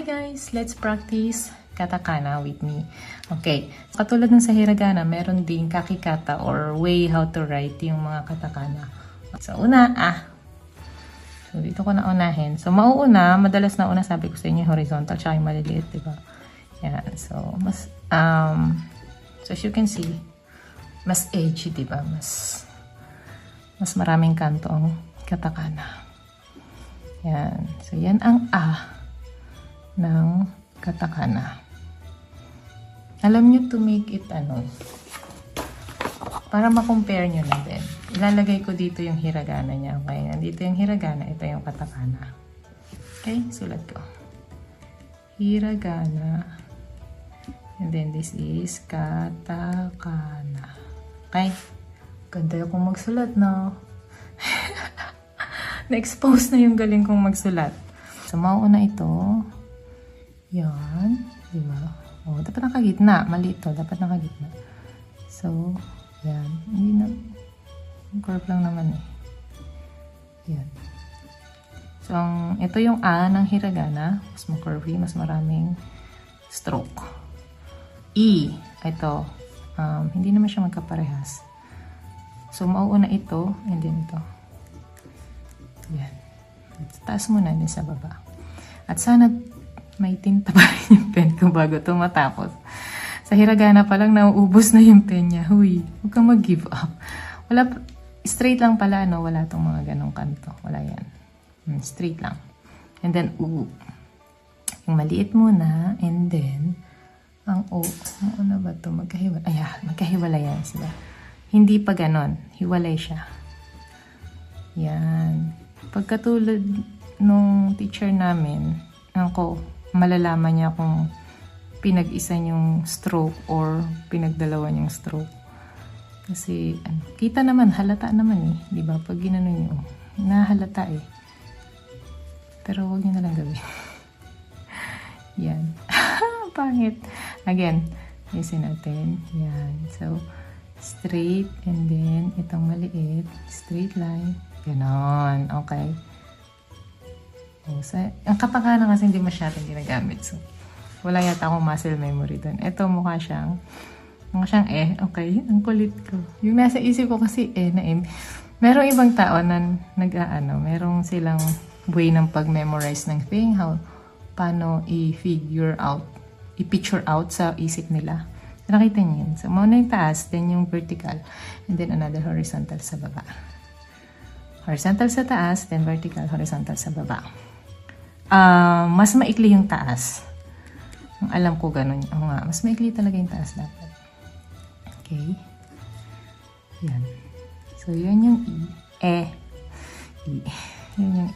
guys, let's practice katakana with me. Okay, katulad ng sa hiragana, meron din kakikata or way how to write yung mga katakana. So, una, So, dito ko na unahin. So, mauuna, madalas na una sabi ko sa inyo, horizontal, tsaka yung maliliit, diba? Yan. So, so as you can see, mas edgy, diba? Mas maraming kanto ang katakana. Yan. So, yan ang ng katakana. Alam nyo to make it para ma-compare nyo na din. Ilalagay ko dito yung hiragana niya. Okay, nandito yung hiragana, ito yung katakana. Okay, sulat ko. Hiragana. And then this is katakana. Okay? Ganda akong magsulat, no? Na-expose na yung galing kong magsulat. So, mauuna ito. Yan. Diba? O, dapat nakagitna. Mali ito. Dapat nakagitna. So, yan. Hindi na. Curve lang naman eh. Yan. So, ito yung ng hiragana. Mas ma-curvy. Mas maraming stroke. Ito. Hindi naman siya magkaparehas. So, mauuna ito. And then ito. Yan. Taas muna din sa baba. At sana may tinta pa rin yung pen ko bago ito matapos. Sa hiragana pa lang, nauubos na yung pen niya. Huy, huwag kang mag-give up. Straight lang pala, no? Wala tong mga ganong kanto. Wala yan. Straight lang. And then, yung maliit muna. And then, ang ano ba ito? Magkahiwalay yan sila. Hindi pa ganon. Hiwalay siya. Yan. Pagkatulad nung teacher namin, malalaman niya kung pinag-isa yung stroke or pinagdalawa yung stroke. Kasi, kita naman, halata naman eh. Diba? Pag ginano nyo, nahalata eh. Pero huwag nyo na lang gawin. Yan. Pangit. Again, isin natin. Yan. So, straight and then, itong maliit, straight line. Ganon. Okay. Ang katakana kasi hindi masyadong ginagamit. So, wala yata akong muscle memory doon. Ito mukha siyang okay. Ang kulit ko. Yung nasa isip ko kasi na merong ibang tao na merong silang way ng pag-memorize ng thing. Paano i-figure out, i-picture out sa isip nila. Nakita niyo yun. So, muna yung taas, then yung vertical, and then another horizontal sa baba. Horizontal sa taas, then vertical, horizontal sa baba. Mas maikli yung taas. Alam ko ganun. Mas maikli talaga yung taas dapat. Okay. Yan. So, yun yung Yun yung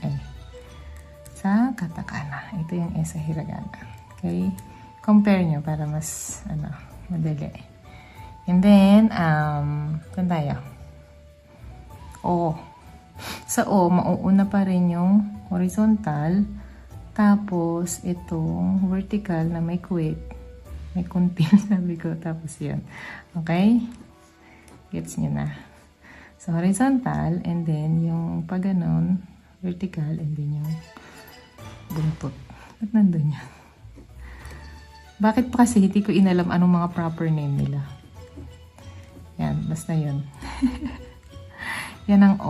sa katakana. Ito yung sa hiragana. Okay. Compare nyo para mas, madali. And then, saan tayo? Sa mauuna pa rin yung horizontal. Tapos, itong vertical na may quit. May kuntil, sabi ko. Tapos, yan. Okay? Gets nyo na. So, horizontal. And then, yung pag ganon, vertical. And then, yung buntot. Ba't nandun yan? Bakit pa kasi hindi ko inalam anong mga proper name nila? Yan. Basta yun. Yan ang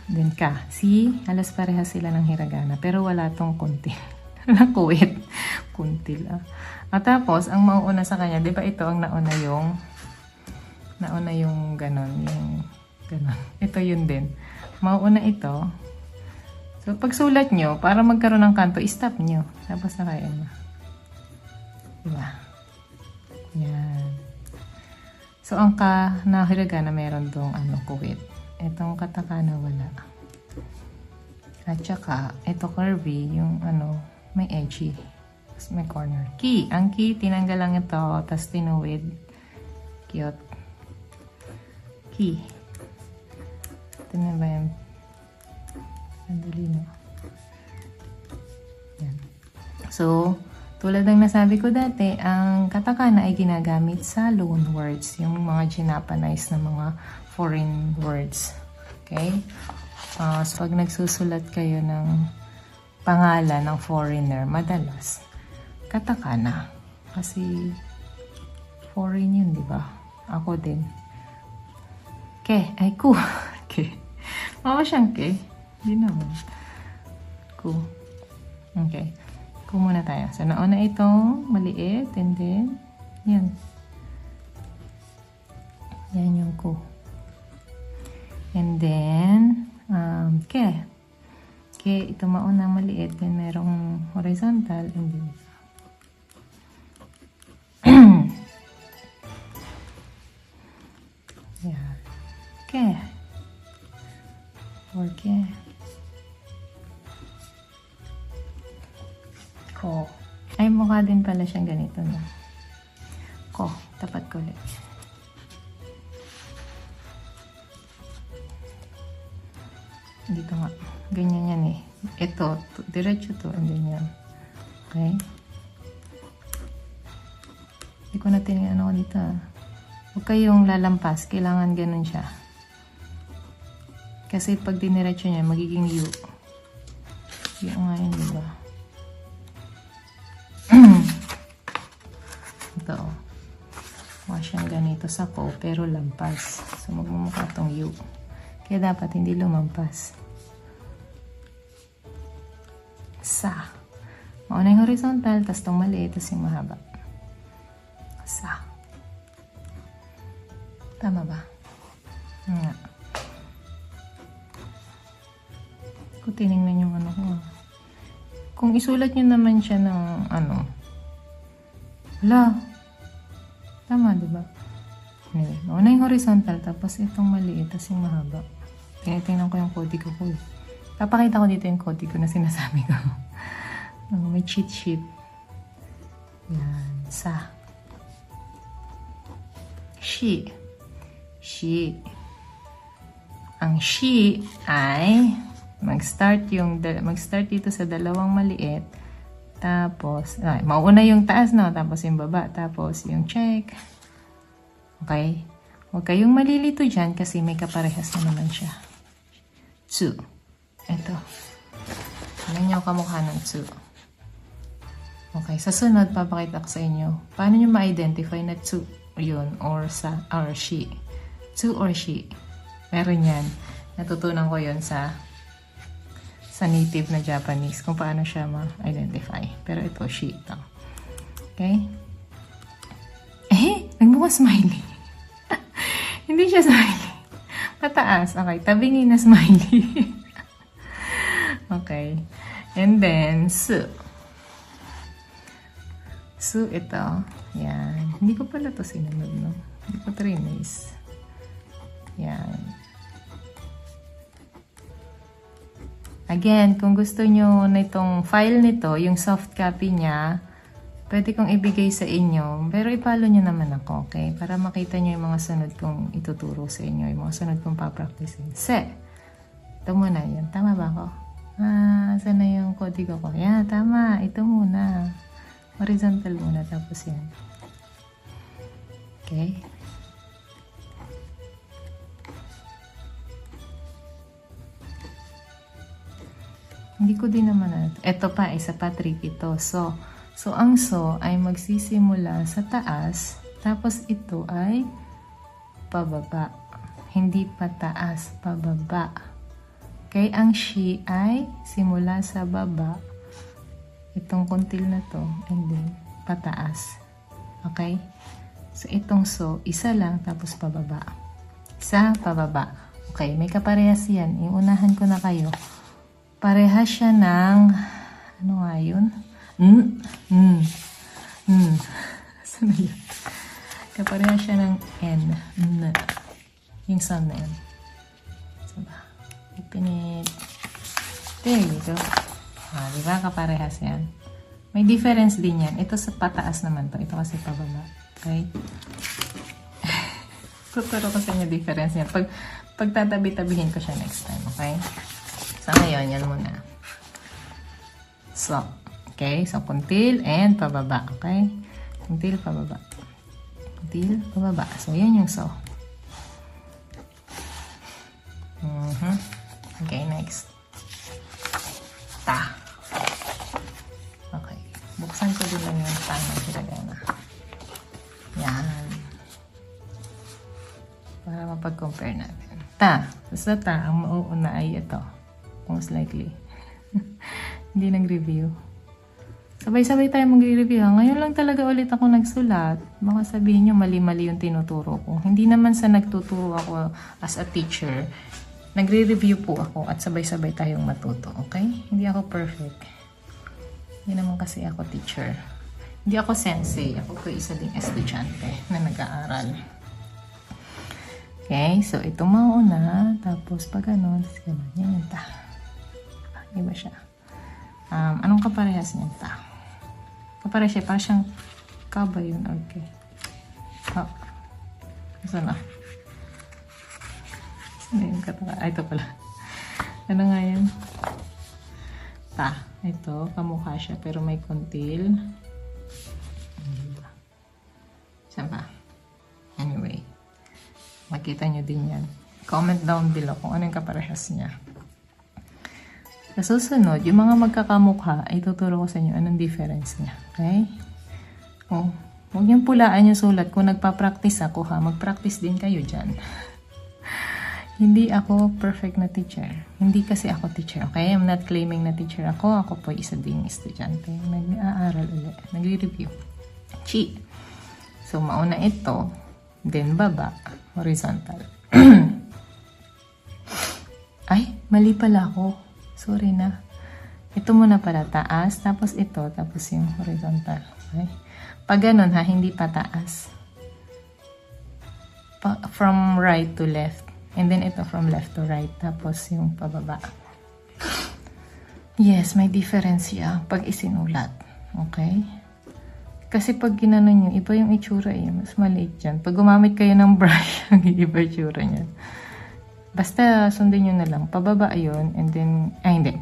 Then See? Halos parehas sila ng hiragana. Pero wala tong kuntil. Walang kuwit. Kuntil. At tapos, ang mauuna sa kanya, di ba ito ang nauna yung ganon. Yung ganon. Ito yun din. Mauuna ito. So, pag sulat nyo, para magkaroon ng kanto, stop nyo. Tapos na kayo na. Diba? Yan. So, ang na hiragana, meron dong kuwit. Itong katakana wala. At saka, ito curvy, yung may edgy. Tapos may corner. Ang key, tinanggal lang ito, tapos tinuwid. Cute. Ito na ba yan? Sandali na. Yan. So, tulad ng nasabi ko dati, ang katakana ay ginagamit sa loan words. Yung mga Japanese na mga foreign words. Okay? So, pag nagsusulat kayo ng pangalan ng foreigner, madalas, katakana. Kasi, foreign yun, di ba? Ako din. Ke, ay ku. Ke. Mama siyang ke. Di naman. Ku. Okay. Ku muna tayo. So, nauna itong maliit, and then, yan. Yan yung ku. And then, ke. Ke, ito mauna maliit, then merong horizontal, and then, yan. Ke. Or ke. Ko. Ay, mukha din pala siyang ganito, no? Ko. Tapat ko ulit. Dito nga. Ganyan yan eh. Ito. Diretso to. And then yan. Okay? Hindi ko na tinignan ako dito. Huwag kayong lalampas. Kailangan ganun siya. Kasi pag diniretso niya, magiging U. U nga yun, diba? Ito. Mukha siyang ganito sa ko, pero lampas. So, magmumukha itong U. Kaya dapat hindi lumampas. Sa. Mauna yung horizontal, tapos itong maliit, tapos yung mahaba. Sa. Tama ba? Nga. Kung tinignan yung ano ko. Kung isulat nyo naman siya ng ano. Wala. Tama, diba? Anyway, mauna yung horizontal, tapos itong maliit, tapos yung mahaba. Tinitingnan ko yung kodigo ko. Papakita ko dito yung kodigo na sinasabi ko. May cheat sheet. Yan. Sa. She. She. Ang she ay mag-start dito sa dalawang maliit. Tapos, mauna yung taas, no? Tapos yung baba. Tapos yung check. Okay? Huwag kayong malilito dyan kasi may kaparehas na naman siya. Tsu. Ito. Tignan niyo kamukha ng tsu. Okay. Sa sunod, papakita ko sa inyo. Paano nyo ma-identify na tsu yun or she. Tsu or she. Meron yan. Natutunan ko yun sa native na Japanese kung paano siya ma-identify. Pero ito, she ito. Okay? Nagmukha smiley. Hindi siya smiley. Pataas. Okay. Tabingin na smiley. Okay. And then, su. Su ito. Yan. Hindi ko pala ito sinunod, no? Hindi ko trinis. Yan. Again, kung gusto nyo na itong file nito, yung soft copy niya, pwede kong ibigay sa inyo. Pero ipalo nyo naman ako, okay? Para makita nyo yung mga sunod kong ituturo sa inyo. Yung mga sunod kong papracticein. Se. Ito muna yun. Tama ba ako? Saan na yung kodigo ko? Yan, tama. Ito muna. Horizontal muna. Tapos yan. Okay? Hindi ko din naman ito pa, isa pa trick ito. So ang so ay magsisimula sa taas, tapos ito ay pababa. Hindi pataas, pababa. Okay, ang she ay simula sa baba. Itong kuntil na to, and then pataas. Okay? So itong so, isa lang, tapos pababa. Isa, pababa. Okay, may kaparehas yan. Iunahan ko na kayo. Parehas siya ng, ano nga yun? Saan na yun? Kaparehas siya ng N. Yung sound na yun. Saba. Open it. There you go. Diba? Kaparehas yan. May difference din yan. Ito sa pataas naman to. Ito kasi pababa. Okay? Tuturo ko sa inyo difference yan. Pagtatabi-tabihin ko siya next time. Okay? So, ngayon, yan muna. So, okay? So, puntil and pababa. Okay? Puntil, pababa. Puntil, pababa. So, yan yung so. Okay, next. Ta. tayo ng hiragana. Yan. Para mapag-compare natin. Basta ang mauuna ay ito. Most likely. Hindi nag-review. Sabay-sabay tayo mag-review. Ngayon lang talaga ulit ako nagsulat. Baka sabihin nyo mali-mali yung tinuturo ko. Hindi naman sa nagtuturo ako as a teacher. Nagre-review po ako at sabay-sabay tayong matuto. Okay? Hindi ako perfect. Hindi naman kasi ako teacher. Hindi ako sensei. Ako po isa ding estudyante na nag-aaral. Okay? So, ito mauna. Tapos, pag ano, tapos gano'n. Yan yung ta. Iba siya. Anong kaparehas niyan ta? Kaparehas siya. Parang siyang kaba yun. Okay. Oh. Saan na? Ano yung kataka? Ito pala. Ano nga yan? Ta. Ito. Kamukha siya. Pero may kontil. Saan pa? Anyway. Makita nyo din yan. Comment down below kung ano yung kaparehas niya. Sa susunod, yung mga magkakamukha, ay tuturo ko sa inyo anong difference niya. Okay? Oh, huwag niyong pulaan yung sulat. Kung nagpa-practice ako ha, mag-practice din kayo dyan. Hindi ako perfect na teacher. Hindi kasi ako teacher. Okay? I'm not claiming na teacher ako. Ako po isa ding estudyante. Nag-aaral ulit. Nag-review. Chi. So, mauna ito. Then, baba. Horizontal. Ay, mali pala ako. Sorry na. Ito muna pala, taas, tapos ito, tapos yung horizontal. Okay? Pag ganun ha, hindi pa taas. From right to left. And then ito from left to right, tapos yung pababa. Yes, may difference siya pag isinulat. Okay? Kasi pag ginanon nyo, iba yung itsura eh. Mas maliit dyan. Pag gumamit kayo ng brush, iba itsura niya. Basta sundin nyo na lang. Pababa yun, and then, hindi,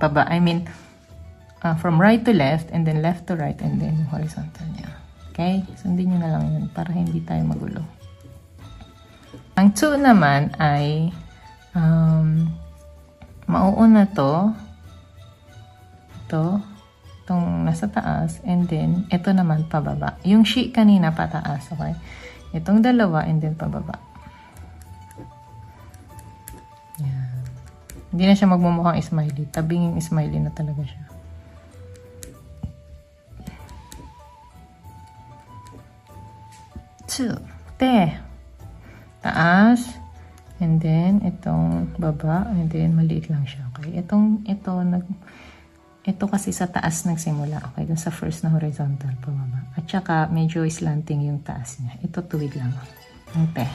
from right to left, and then left to right, and then horizontal niya. Okay? Sundin nyo na lang yun, para hindi tayo magulo. Ang 2 naman ay, mauuna to, itong nasa taas, and then, ito naman pababa. Yung she kanina pataas, okay? Itong dalawa, and then pababa. Yan. Hindi na siya magmumukhang smiley. Tabinging smiley na talaga siya. So, taas, and then, itong baba, and then, maliit lang siya, okay? Ito kasi sa taas nagsimula, okay? Dun sa first na horizontal, pababa. At saka, medyo slanting yung taas niya. Ito, tuwid lang. Yung te.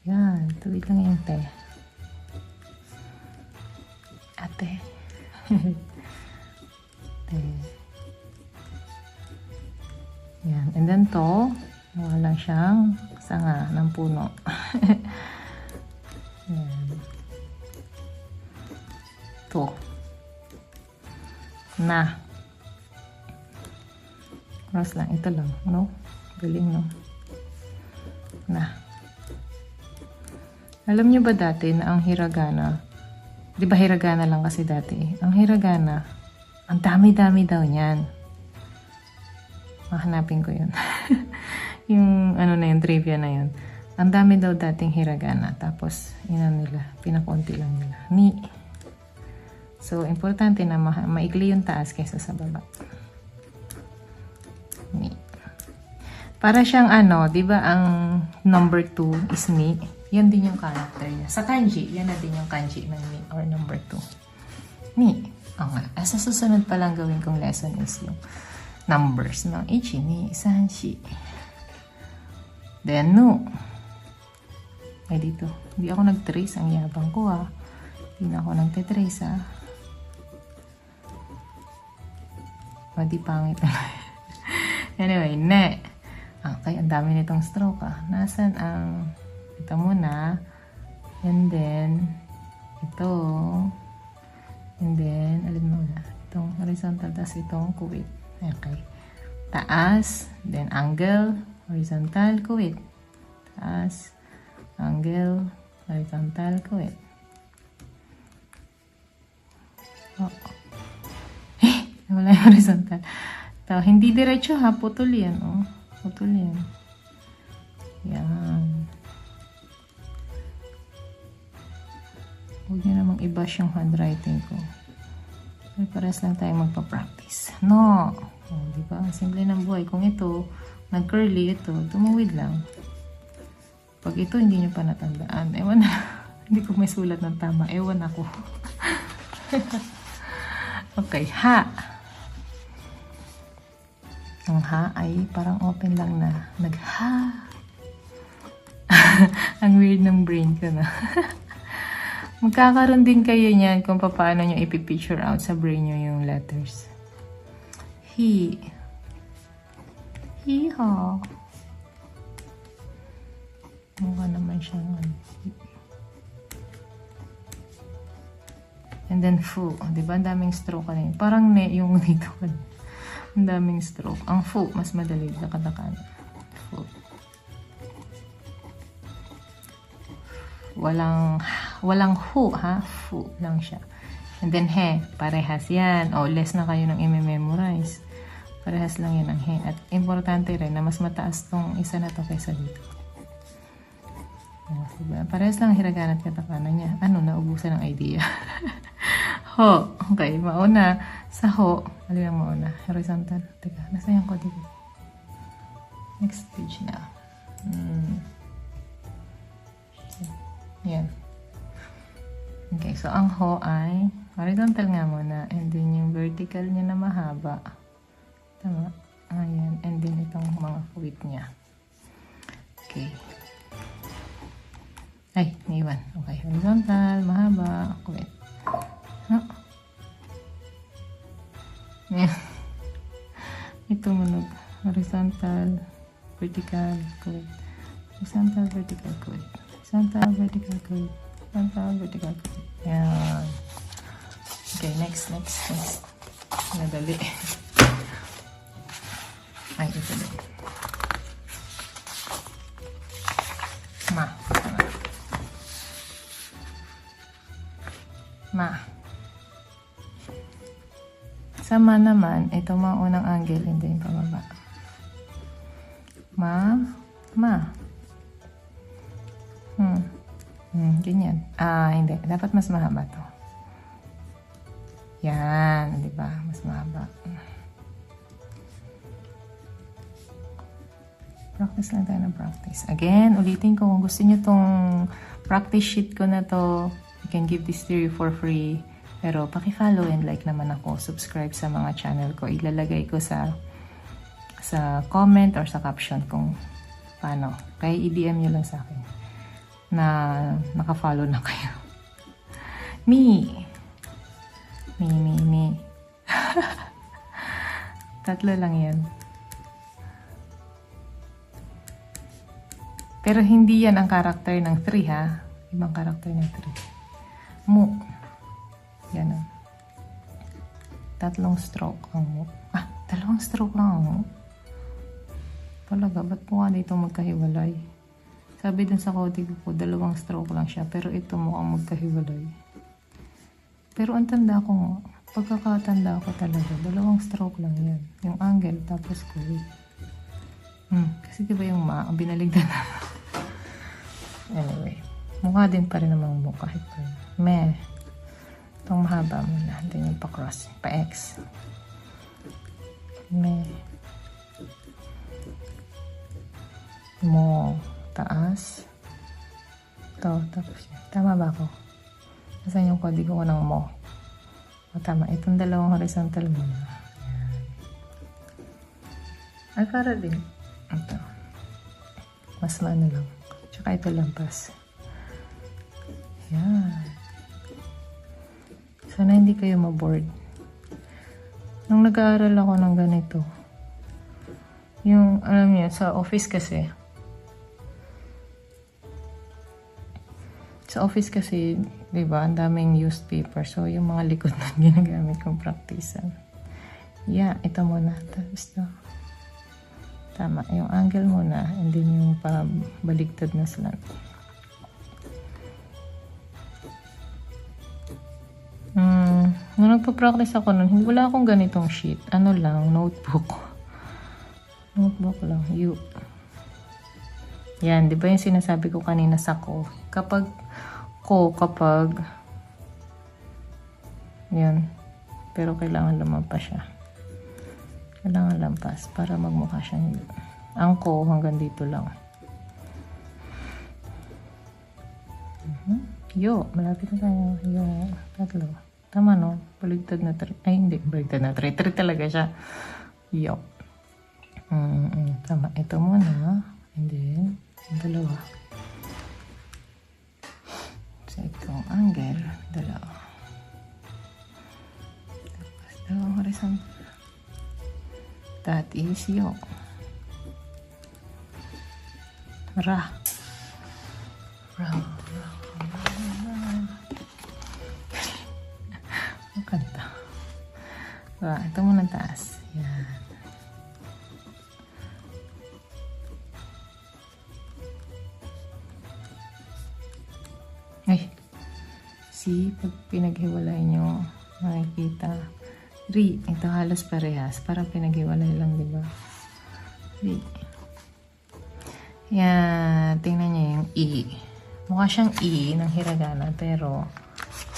Yan, tuwid lang yung te. Ate. Te. Yan. And then to, wala siyang sanga ng puno. Yan. To. Na. Cross lang. Ito lang. No? Galing, no? Na. Alam nyo ba dati na ang hiragana, di ba hiragana lang kasi dati eh. Ang hiragana, ang dami-dami daw niyan. Mahanapin ko yun. Yung ano na yun, trivia na yun. Ang dami daw dating hiragana. Tapos, yun nila, pinakunti lang nila. Ni. So, importante na maikli yung taas kaysa sa baba. Ni. Para siyang ano, di ba ang number 2 is ni? Yan din yung character niya. Sa kanji, yan na din yung kanji ng ni or number 2. Ni. Okay. Sa susunod pa lang gawin kong lesson is yung numbers ng ichi, ni, san, shi. Then, no. Ay, dito. Hindi ako nag-trace. Ang yabang ko, ha. Hindi na ako nag-trace, ha. O, di pangit. Anyway, ne. Okay, ang dami nitong stroke, ha. Nasaan ang... Ito muna. And then, ito. And then, alin mo na. Itong horizontal, tas itong kuwit. Okay. Taas. Then, angle. Horizontal, kuwit. Taas. Angle. Horizontal, kuwit. Oh. Wala yung horizontal. Hindi diretso ha, putol yan. Oh. Putol yan. Yan. Huwag nyo namang i-bash yung handwriting ko. Ay, pares lang tayo magpa-practice. No! Oh, diba? Ang simple ng buhay. Kung ito, nag-curly ito, tumuwid lang. Pag ito, hindi nyo pa natandaan. Ewan na. Hindi ko may sulat ng tama. Ewan ako. Okay, ha. Ang ha ay parang open lang na. Nag-ha. Ang weird ng brain ko na. Magkakaroon din kayo niyan kung paano nyo ipipicture out sa brain nyo yung letters. He. He-ha. Mukha naman siyang and then fu. Diba? Ang daming stroke ka na yun. Parang yung dito ka. Ang daming stroke. Ang fu, mas madali. Dakadakan. Fu. Walang hu, ha? Fu lang siya. And then he. Parehas yan. O, less na kayo ng i-memorize. Parehas lang yan ang he. At importante rin na mas mataas tong isa na to kaysa dito. Diba? Parehas lang hiragana at katakana niya. Ano, naubusan ng idea. Ho. Okay, mauna. Sa ho, alin ang mauna? Horizontal. Teka, nasa yung code dito. Next page na. Yan. Okay, so ang ho ay horizontal nga muna. And then yung vertical niya na mahaba. Tama? Ayan. And then itong mga kuwit niya. Okay. Ay, naiwan. Okay, horizontal, mahaba, kuwit. No? Ayan. Ito munog. Horizontal, vertical, kuwit. Horizontal, vertical, kuwit. Horizontal, vertical, kuwit. Horizontal, vertical, kuwit. Ayan. Okay, next. Nadali. Ay, ito din. Ma. Sama naman, ito mga unang angle, hindi yung pababa. Ganyan. Hindi. Dapat mas mahaba to. Yan, di ba? Mas mahaba. Practice lang tayo ng practice. Again, ulitin ko, kung gusto nyo tong practice sheet ko na to, you can give this to you for free. Pero paki-follow and like naman ako. Subscribe sa mga channel ko. Ilalagay ko sa comment or sa caption kung paano. Kaya i-DM nyo lang sa akin na naka-follow na kayo. Me. Tatlo lang yan. Pero hindi yan ang karakter ng 3 ha. Ibang karakter ng 3. Mu. Yan. Tatlong stroke ang mu. Dalawang stroke lang ang mu. Talaga, ba't po nga dito magkahiwalay? Sabi dun sa code ko, 2 stroke lang siya. Pero ito mukhang magkahiwalay. Pero ang tanda ko nga, pagkakatanda ko talaga, 2 stroke lang yan. Yung angle, tapos kuwit. Kasi diba yung ang binaligdan na. Anyway, mukha din pa rin namang mukha. Kahit pa yun. Itong mahaba muna. Then yung pa-cross. Pa-X. Mo. Taas. Ito. Tapos yun. Tama ba ako? Nasaan yung kodigo ko ng mo? Tama. Itong 2 horizontal muna. Ayan. Ay, para din. Ito. Mas maano lang. Tsaka ito lampas. Ayan. Sana hindi kayo maboard. Nung nag-aaral ako ng ganito, yung, alam niyo, sa office kasi, di ba, ang daming used paper. So, yung mga likod na ginagamit kong practicean. Yeah, ito muna. Tapos ito. Tama, yung angle muna, and then yung baligtad na slant. Nung nagpa-practice ako nun, wala akong ganitong sheet. Ano lang, notebook. Notebook lang. Yan, di ba yung sinasabi ko kanina sa ko? Kapag, yan. Pero kailangan lumampas siya. Kailangan lampas para magmukha siyang ang ko hanggang dito lang. Yo, malapit na tayo. Yo, tatlo. Tama no? Baligtad na 3. Ay, hindi. Baligtad na 3. 3 talaga siya. Yo. Tama. Ito muna. And then, yung dalawa. So, itong angle. Dalawa. Tapos, dalawang horizontal. That is yo. Ra. Ang kanta. Ito muna taas. Yan. Ay. See, pag pinaghiwalay nyo, makikita. Ito halos parehas. Parang pinaghiwalay lang, di ba? Yan. Tingnan nyo yung E. Mukha siyang E ng hiragana, pero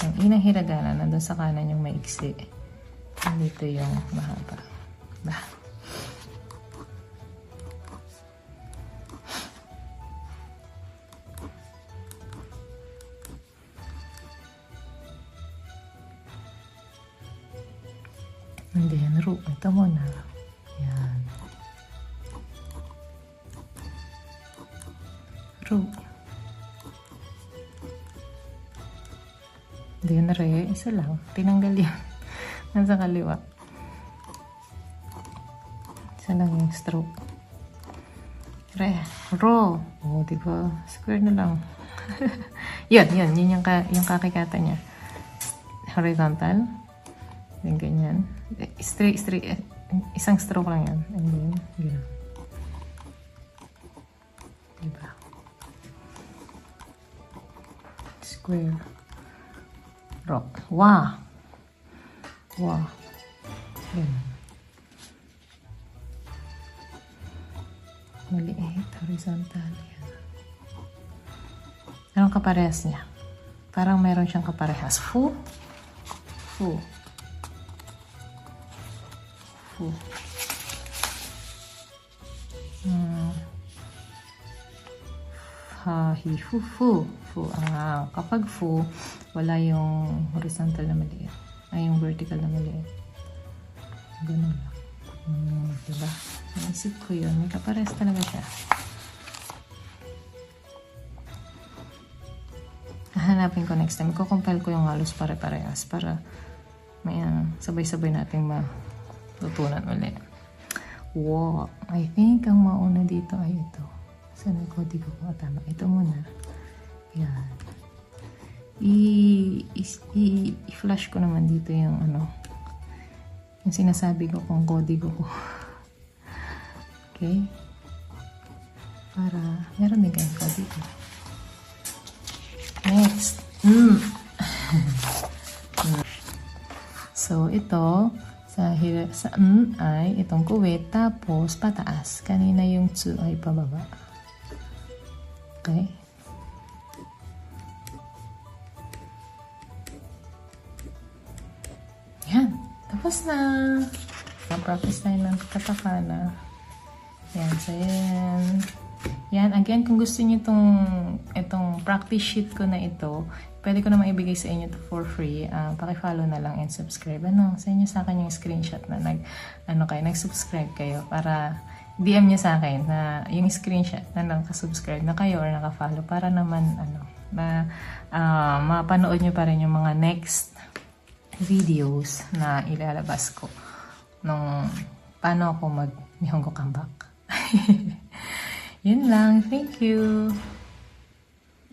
yung E ng hiragana, nandun sa kanan yung maiksi. Dito yung mahaba. And then, ru. Ito muna. Yan. Ru. Then, re. Isa lang. Tinanggal yan. Nasa kaliwa. Isa lang yung stroke. Re. Ro. O, diba? Square na lang. Yun. Yun yung kakikata niya. Horizontal. Then, ganyan. Straight. Isang stroke lang yan. And then, ganyan. Diba? Square. Rock. Wow. Ganyan. Maliit. Horizontal. Yan. Anong kaparehas niya? Parang meron siyang kaparehas. Fu. Fu. Kapag fu, wala yung horizontal na maliit. Ay, yung vertical na maliit. Ganun lang. Diba? Naisip ko yun. May kapares talaga siya. Hahanapin ko next time. Kukumpile ko yung halos pare-parehas para may sabay-sabay nating matutunan ulit. Wow. I think ang mauna dito ay ito. Saan ang kodi ko? Tama. Ito muna. Yan. I-flash ko naman dito yung yung sinasabi ko kung kodigo ko. Okay? Para meron din kayong kodigo. Next. So, ito sa ay itong kuwet, tapos pataas. Kanina yung tsu ay pababa. Okay? Yan. Tapos na. Na-practice tayo ng katakana. Yan. So, yan. Yan. Again, kung gusto niyo itong practice sheet ko na ito, pwede ko naman ibigay sa inyo to for free. Paki-follow na lang and subscribe. Sa inyo sa akin yung screenshot na nag-subscribe kayo para DM niyo sa akin na yung screenshot na nakasubscribe na kayo or naka-follow para naman mapanood niyo pa rin yung mga next videos na ilalabas ko nung paano ako mag-Nihongo comeback. Yun lang. Thank you.